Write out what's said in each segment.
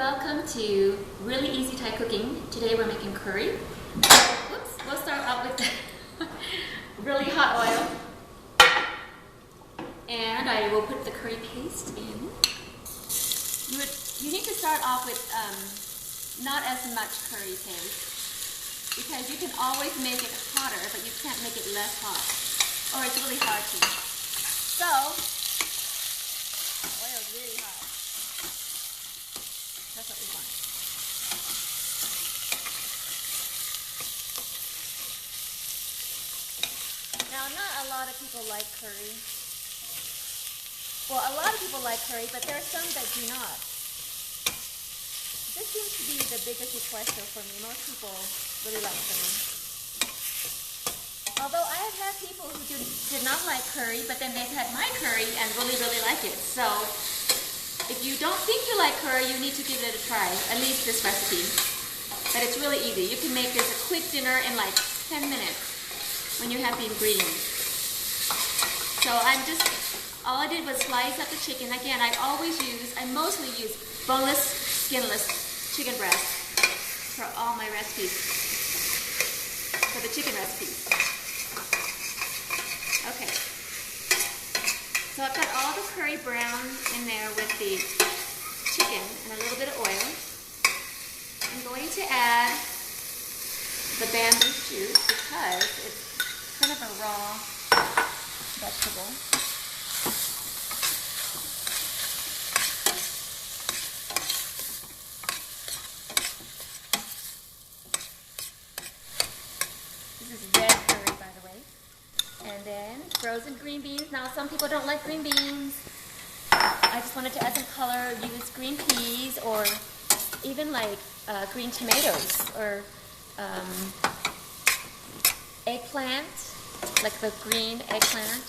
welcome to Really Easy Thai Cooking. Today we're making curry. Oops, we'll start out with really hot oil. And I will put the curry paste in. You need to start off with not as much curry paste, because you can always make it hotter, but you can't make it less hot, or it's really hard to. So, the oil is really hot. That's what we want. Now, not a lot of people like curry. Well, a lot of people like curry, but there are some that do not. This seems to be the biggest request though for me. Most people really like curry. Although I have had people who did not like curry, but then they've had my curry and really, really like it. So, if you don't think you like curry, you need to give it a try, at least this recipe. But it's really easy. You can make this a quick dinner in like 10 minutes when you have the ingredients. So all I did was slice up the chicken. Again, I mostly use boneless, skinless chicken breast for all my recipes, for the chicken recipes. Okay. So I've got all the curry brown in there with the chicken and a little bit of oil. I'm going to add the bamboo shoot because it's kind of a raw vegetable. This is red curry, by the way. And then frozen green beans. Now, some people don't like green beans. I just wanted to add some color. Use green peas or even like green tomatoes or eggplant, like the green eggplant.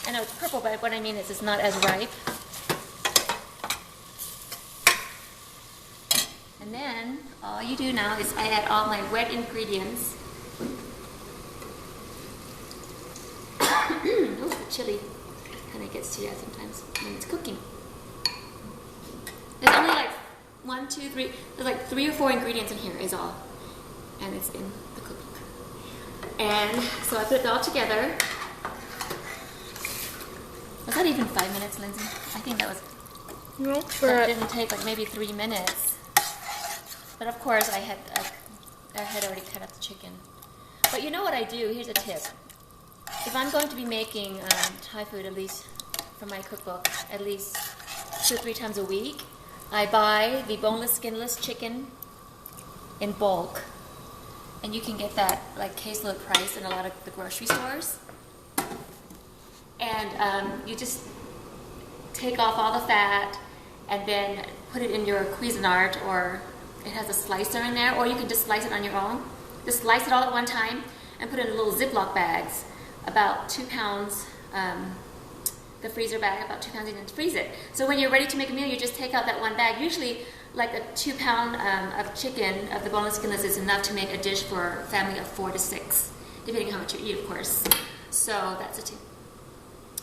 I know it's purple, but what I mean is it's not as ripe. And then all you do now is I add all my wet ingredients. Ooh, the chili kind of gets to you sometimes when it's cooking. There's only like 1, 2, 3. There's like 3 or 4 ingredients in here is all, and it's in the cookbook. And so I put it all together. Was that even 5 minutes, Lindsay? I think that was. Nope. That didn't take like maybe 3 minutes. But of course, I had already cut up the chicken. But you know what I do? Here's a tip. If I'm going to be making Thai food, at least from my cookbook, at least 2 or 3 times a week, I buy the boneless, skinless chicken in bulk. And you can get that like caseload price in a lot of the grocery stores. And you just take off all the fat and then put it in your Cuisinart, or it has a slicer in there, or you can just slice it on your own. Just slice it all at one time and put it in little Ziploc bags, about 2 pounds, the freezer bag, about 2 pounds, and then freeze it. So when you're ready to make a meal, you just take out that one bag. Usually, like a 2 pound of chicken, of the boneless skinless, is enough to make a dish for a family of 4 to 6, depending how much you eat, of course. So that's a tip.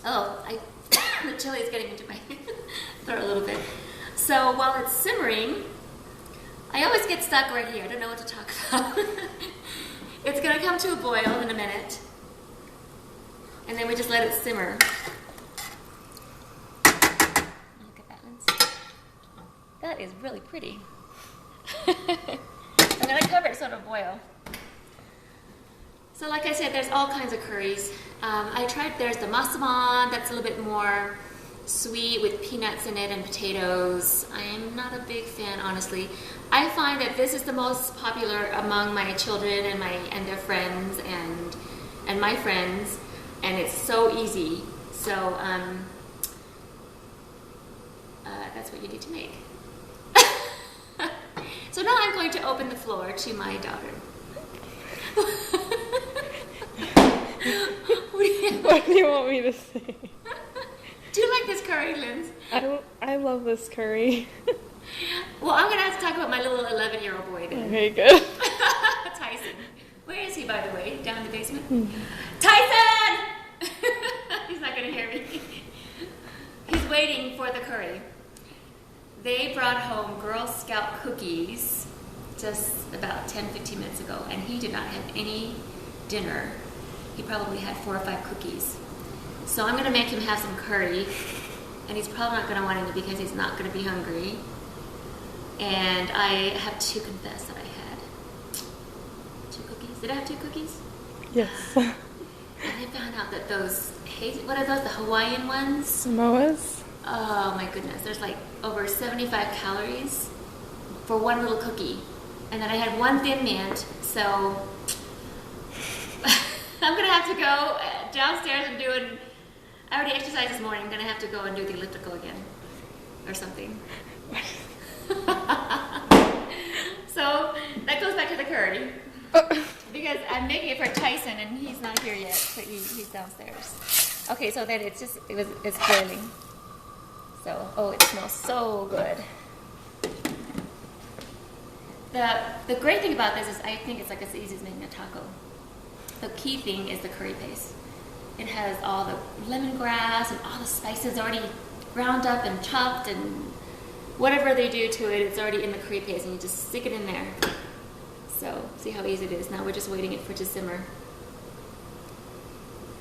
Oh, the chili is getting into my throat a little bit. So while it's simmering, I always get stuck right here. I don't know what to talk about. It's going to come to a boil in a minute. And then we just let it simmer. Look at that, Lindsay. That is really pretty. I'm going to cover it so it'll boil. So like I said, there's all kinds of curries. There's the massaman, that's a little bit more sweet with peanuts in it and potatoes. I'm not a big fan, honestly. I find that this is the most popular among my children and their friends and my friends, and it's so easy. So that's what you need to make. So now I'm going to open the floor to my daughter. What do you want me to say? Do you like this curry, Linz? I love this curry. Well, I'm going to have to talk about my little 11-year-old boy then. Okay, good. Tyson. Where is he, by the way? Down in the basement? Tyson! He's not going to hear me. He's waiting for the curry. they brought home Girl Scout cookies just about 10-15 minutes ago, and he did not have any dinner. He probably had 4 or 5 cookies. So I'm going to make him have some curry, and he's probably not going to want any because he's not going to be hungry. And I have to confess that I had 2 cookies. Did I have 2 cookies? Yes. And I found out that those, what are those, the Hawaiian ones? Samoas? Oh my goodness, there's like over 75 calories for one little cookie. And then I had 1 Thin Mint, so I'm going to have to go downstairs and do it. I already exercised this morning. I'm going to have to go and do the elliptical again or something. So that goes back to the curry. Because I'm making it for Tyson and he's not here yet, so he's downstairs. Okay, so then it's boiling. So, oh, it smells so good. The great thing about this is I think it's like as easy as making a taco. The key thing is the curry paste. It has all the lemongrass and all the spices already ground up and chopped, and whatever they do to it, it's already in the curry paste, and you just stick it in there. So, see how easy it is. Now we're just waiting for it to simmer.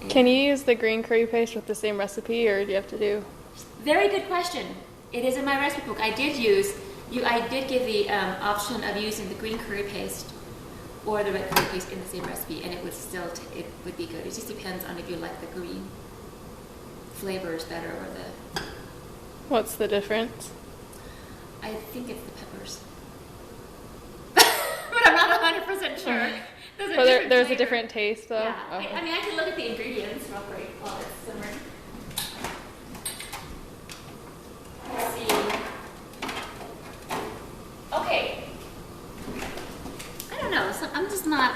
And Can you use the green curry paste with the same recipe, or do you have to do? very good question. It is in my recipe book. I did give the option of using the green curry paste or the red curry paste in the same recipe, and it would it would be good. It just depends on if you like the green flavors better or the. What's the difference? I think it's the peppers, but I'm not 100% sure. There's a different taste, though. Yeah, Oh. I mean I can look at the ingredients real quick while it's simmering. Let's see. Okay. I don't know. So I'm just not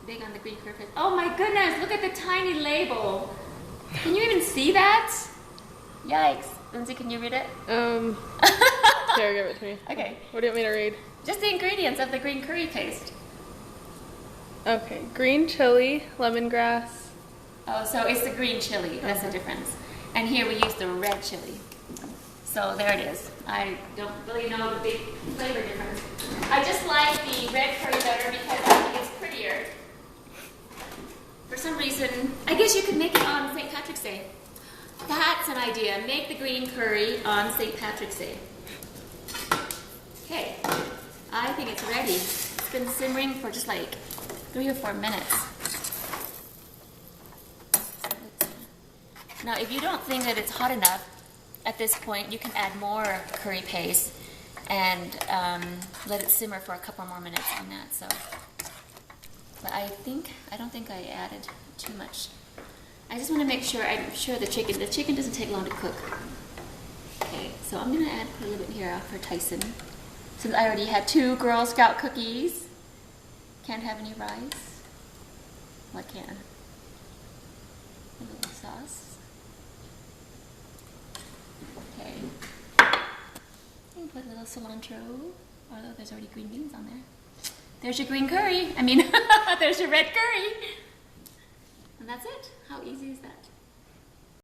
big on the green curry paste. Oh my goodness! Look at the tiny label. Can you even see that? Yikes! Lindsay, can you read it? Here, give it to me. Okay. What do you want me to read? Just the ingredients of the green curry paste. Okay. Green chili, lemongrass. Oh, so it's the green chili. That's the difference. And here we use the red chili. So there it is. I don't really know the big flavor difference. I just like the red curry better because I think it's prettier. For some reason, I guess you could make it on St. Patrick's Day. That's an idea. Make the green curry on St. Patrick's Day. Okay, I think it's ready. It's been simmering for just like 3 or 4 minutes. Now, if you don't think that it's hot enough at this point, you can add more curry paste and let it simmer for a couple more minutes on that. So, but I don't think I added too much. I just want to make sure I'm sure the chicken doesn't take long to cook. Okay, so I'm gonna put a little bit here for Tyson, since I already had 2 Girl Scout cookies. Can't have any rice. Well, I can. A little sauce. Okay. You can put a little cilantro, although there's already green beans on there. There's your green curry. I mean, there's your red curry. And that's it. How easy is that?